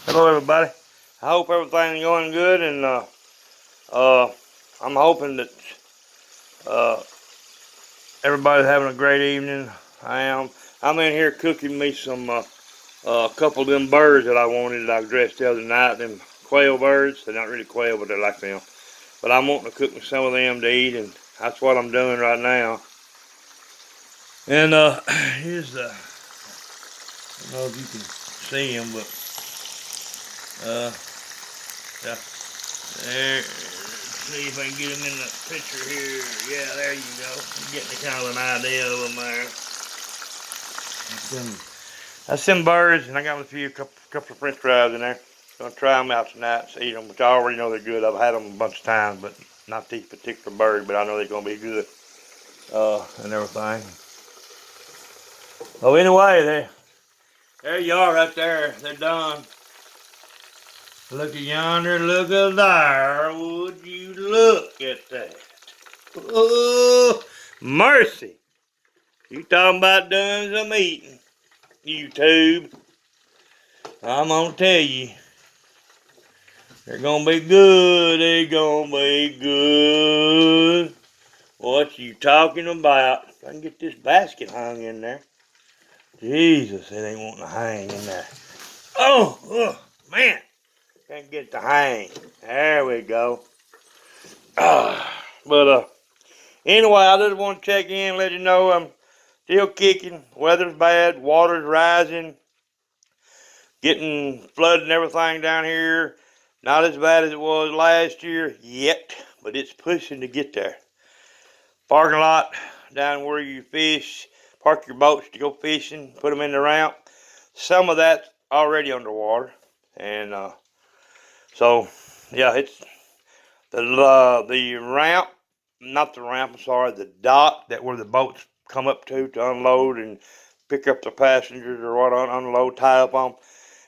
Hello everybody. I hope everything's going good, and I'm hoping that uh, everybody's having a great evening. I am. I'm in here cooking me some a couple of them birds that I wanted that I dressed the other night. Them quail birds. They're not really quail, but they're like them. But I'm wanting to cook me some of them to eat, and that's what I'm doing right now. And here's the. I don't know if you can see them, but yeah. There, see if I can get them in the picture here. Yeah, there you go. I'm getting kind of an idea of them there. That's them birds, and I got a couple of French fries in there. Gonna try them out tonight and eat them, which I already know they're good. I've had them a bunch of times, but not these particular birds. But I know they're gonna be good, and everything. Oh, anyway, there you are, right there. They're done. Look at yonder, look at there. Would you look at that? Oh, mercy. You talking about doing some eating, YouTube. I'm gonna tell you. They're gonna be good. They're gonna be good. What you talking about? If I can get this basket hung in there. Jesus, it ain't wanting to hang in there. Oh, man. Can't get it to hang. There we go. But anyway, I just want to check in, let you know I'm still kicking. Weather's bad. Water's rising. Getting flooded and everything down here. Not as bad as it was last year yet, but it's pushing to get there. Parking lot down where you fish, park your boats to go fishing, put them in the ramp. Some of that's already underwater, and so yeah, it's the ramp, not the ramp. I'm sorry, the dock that where the boats come up to unload and pick up the passengers or what, unload, tie up on.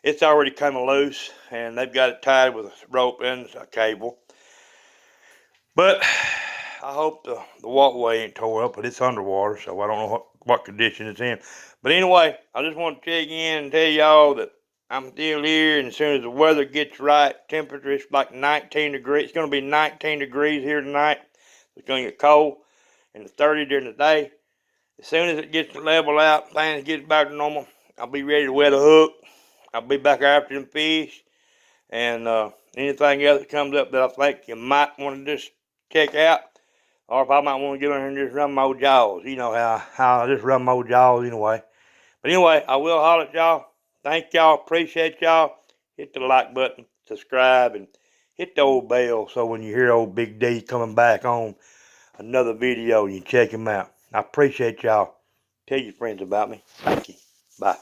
It's already kind of loose, and they've got it tied with a rope and a cable. But I hope the walkway ain't tore up, but it's underwater, so I don't know what condition it's in. But anyway, I just want to check in and tell y'all that I'm still here, and as soon as the weather gets right, temperature is like 19 degrees. It's going to be 19 degrees here tonight. It's going to get cold, and it's 30 during the day. As soon as it gets level out, things get back to normal, I'll be ready to wet a hook. I'll be back after them fish, and anything else that comes up that I think you might want to just check out, or if I might want to get on here and just run my old jaws. You know how I just run my old jaws anyway. But anyway, I will holler at y'all. Thank y'all. Appreciate y'all. Hit the like button, subscribe, and hit the old bell so when you hear old Big D coming back on another video, you check him out. I appreciate y'all. Tell your friends about me. Thank you. Bye.